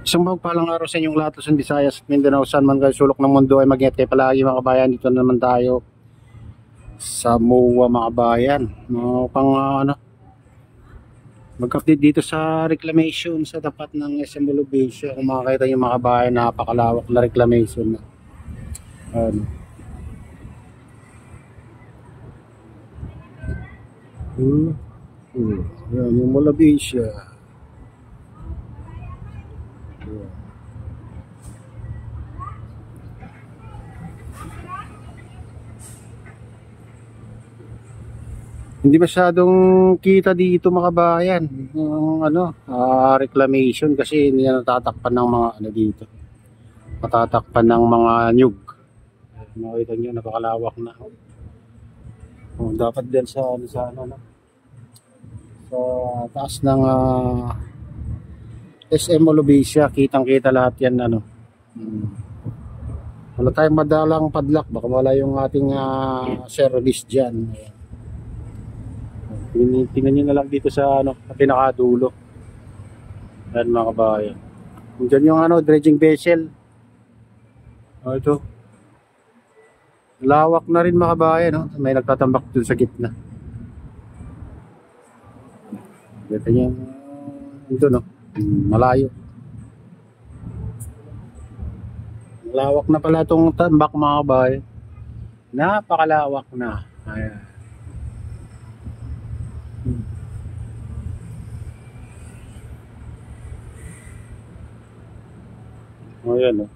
Isang mapagpalang araw sa inyong lahat, Luzon, Visayas at Mindanao, saan man kayo sulok ng mundo ay mag-ingat kayo palagi mga kabayan. Dito naman tayo sa MOA mga kabayan. Pang mag-update dito sa reclamation sa tapat ng SM Bolobesia. Kung makakita nyo mga kabayan, napakalawak na reclamation na. Ano. Yan, yung Bolobesia. Hindi masyadong kita dito mga kabayan yung reclamation kasi hindi na natatakpan ng mga dito. Natatakpan ng mga nyug. Makita niyo napakalawak na. Dapat din sa sa taas ng SM Olubesia, kitang-kita lahat 'yan Wala tayong madalang padlock, baka wala yung ating service diyan. Tingnan niyo na lang dito sa pinakadulo. Yan mga kabayan. Diyan yung dredging vessel. Ito. Lawak na rin mga kabayan, may nagtatambak dun sa gitna. Dito niyo ito malayo. Lawak na pala itong tambak mga kabayan. Napakalawak na. Ayan. Ayan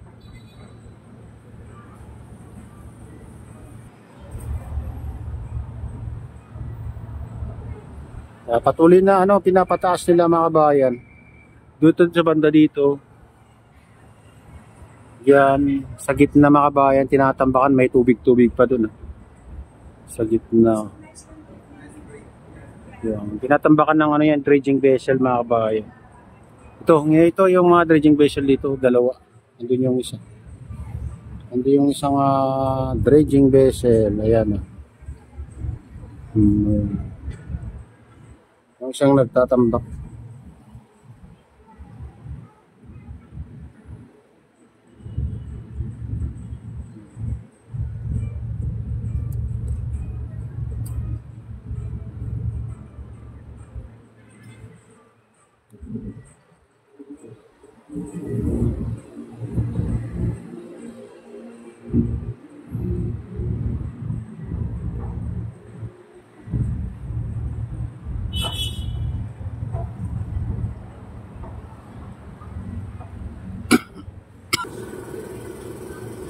patuloy na pinapataas nila mga kabayan. Dito sa banda dito. Yan, sa gitna mga kabayan, tinatambakan, may tubig-tubig pa dun. Sa gitna. Yan, tinatambakan ng yan, dredging vessel mga kabayan. Ito yung mga dredging vessel dito, dalawa. Andun yung isa. Andun yung isang dredging vessel, ayan. Yung isang nagtatambak.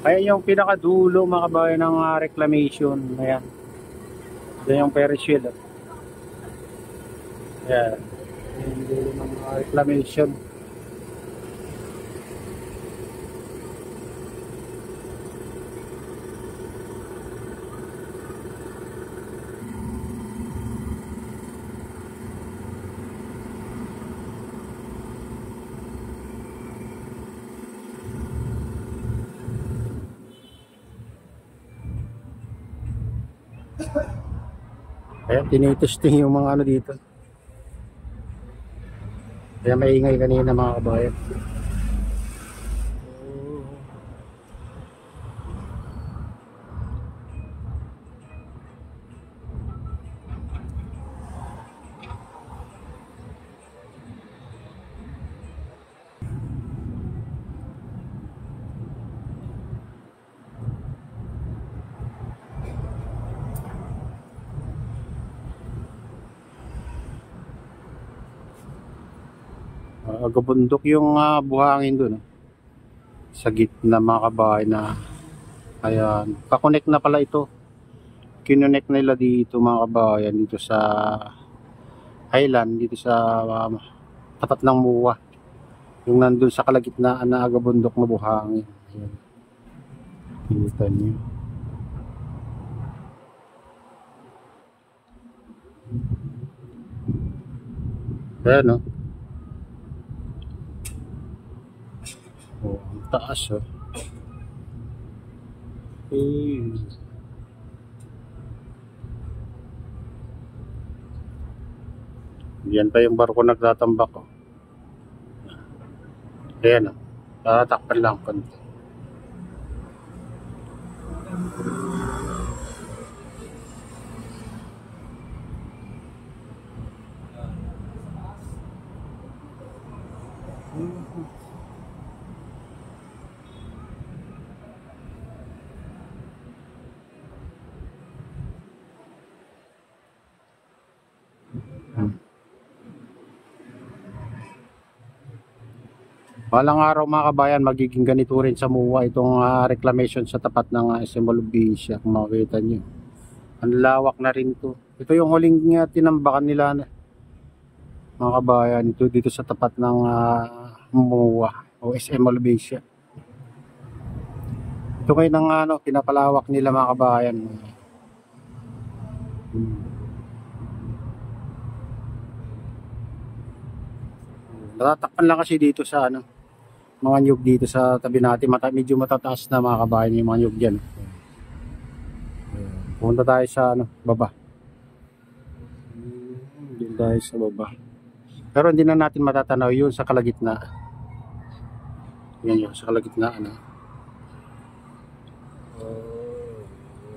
Ayan yung pinakadulo mga kabayan ng reclamation. Ayan. Ayan yung Ferris wheel. Ayan. Yung dulo ng reclamation. Ayan, tinitesting yung mga dito. Kaya maingay kanina mga kabayan. Agabundok yung buhangin doon sa gitna mga kabayan na ayan, kakonek na pala ito, kinonek nila dito mga kabayan dito sa island, dito sa tapat ng MUA, yung nandun sa kalagitnaan na agabundok na buhangin. Ayan. Kita nyo ayan ang taas Yan pa yung barko nagtatambak Ayan o. Tatakpan lang konti. Balang araw mga kabayan, magiging ganito rin sa MUA itong reclamation sa tapat ng SM Olubisha. Kung makikita nyo, ang lawak na rin to. Ito yung huling tinambakan nila mga kabayan, ito dito sa tapat ng MUA o SM Olubisha. Ito ngayon ang pinapalawak nila mga kabayan. Natatakpan lang kasi dito sa mga nyug dito sa tabi natin. Medyo matataas na mga kabayan yung mga nyug dyan. Punta tayo sa baba. Doon tayo sa baba. Pero hindi na natin matatanaw yun sa kalagitnaan. Yan yun, sa kalagitnaan.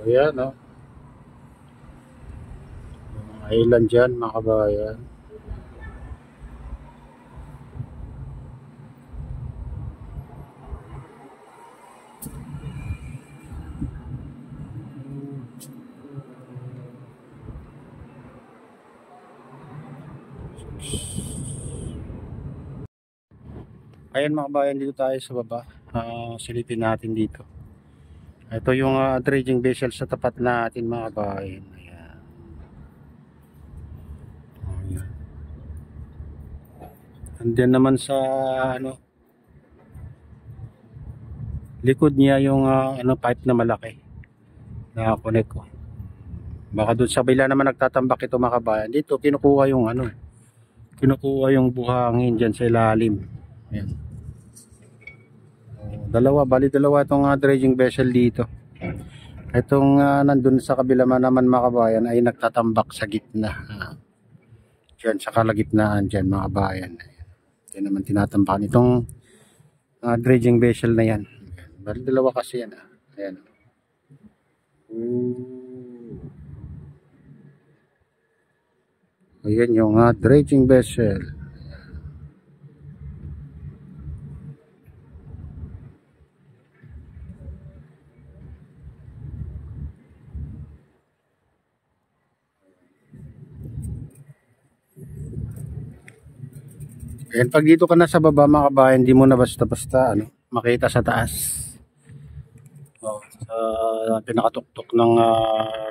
Ayan island dyan mga kabayan. Ayan mga kabayan, dito tayo sa baba. Silipin natin dito. Ito yung dredging vessel sa tapat natin mga kabayan. Ayan. Ayan. Andiyan naman sa likod niya yung pipe na malaki na connect ko. Baka doon sa bila naman nagtatambak ito mga kabayan. Dito kinukuha yung kinukuha yung buhangin dyan sa ilalim. Ayan. Bali dalawa itong dredging vessel dito. Itong nandun sa kabila naman mga kabayan ay nagtatambak sa gitna. Dyan sa kalagitnaan dyan mga kabayan. Yan naman tinatambakan itong dredging vessel na yan. Bali dalawa kasi yan. Ayan. Ayan yung dredging vessel. Ayan, pag dito ka na sa baba mga kabayan, hindi mo na basta-basta makita sa taas. Sa pinakatuktok ng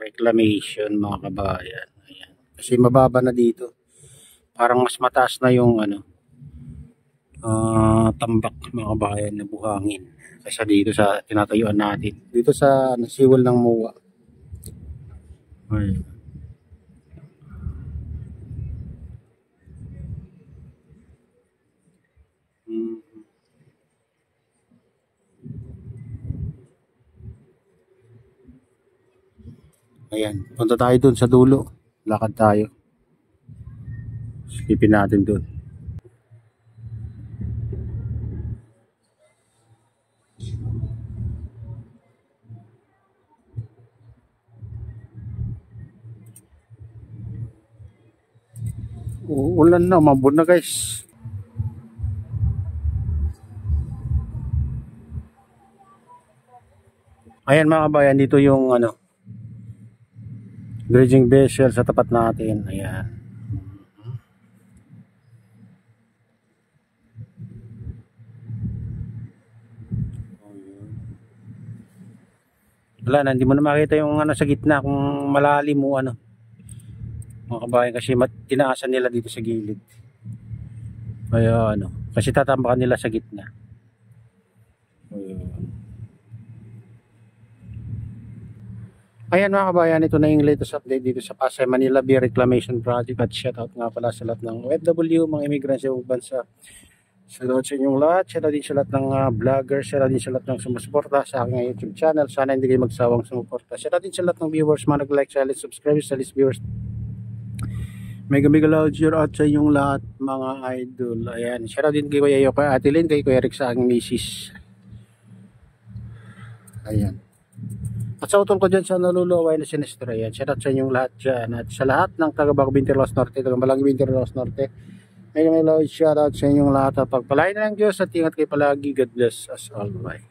reclamation mga kabayan. Ayan. Kasi mababa na dito. Parang mas mataas na yung tambak mga kabayan na buhangin. Kaysa dito sa tinatayuan natin. Dito sa siwal ng MUA. Ayan. Ayan, punta tayo dun sa dulo. Lakad tayo. Silipin natin dun. Ulan na, mabun na guys. Ayan mga kabayan, dito yung dredging vessel sa tapat natin. Ayan. Wala na, hindi mo na makita yung sa gitna kung malalim mo mga kabayan, kasi tinaasan nila dito sa gilid. Kaya kasi tatambakan nila sa gitna. Ayan mga kabayan, ito na yung latest update dito sa Pasay Manila Bay Reclamation Project. At shoutout nga pala sa lahat ng OFW, mga immigrants sa ibang bansa. Shoutout sa inyong lahat, shoutout din sa lahat ng vloggers, shoutout din sa lahat ng sumusuporta sa aking YouTube channel. Sana hindi kayo magsawang sumuporta. Shoutout din sa lahat ng viewers, mga nag-like, sa subscribers, sa list viewers. Mega loud share out sa inyong lahat mga idol. Ayan, share out din kay Kuya Yoko, Ate Lynn, kay Kuya Eric sa aking misis. Ayan. At sa utol ko dyan sa naluluway na sinestra, ayan, share out sa inyong lahat dyan. At sa lahat ng taga Bago Binterlos Norte, taga Malangi Binterlos Norte, mega loud share out sa inyong lahat. At pagpalain na ng Diyos at ingat kayo palagi. God bless us all. Bye.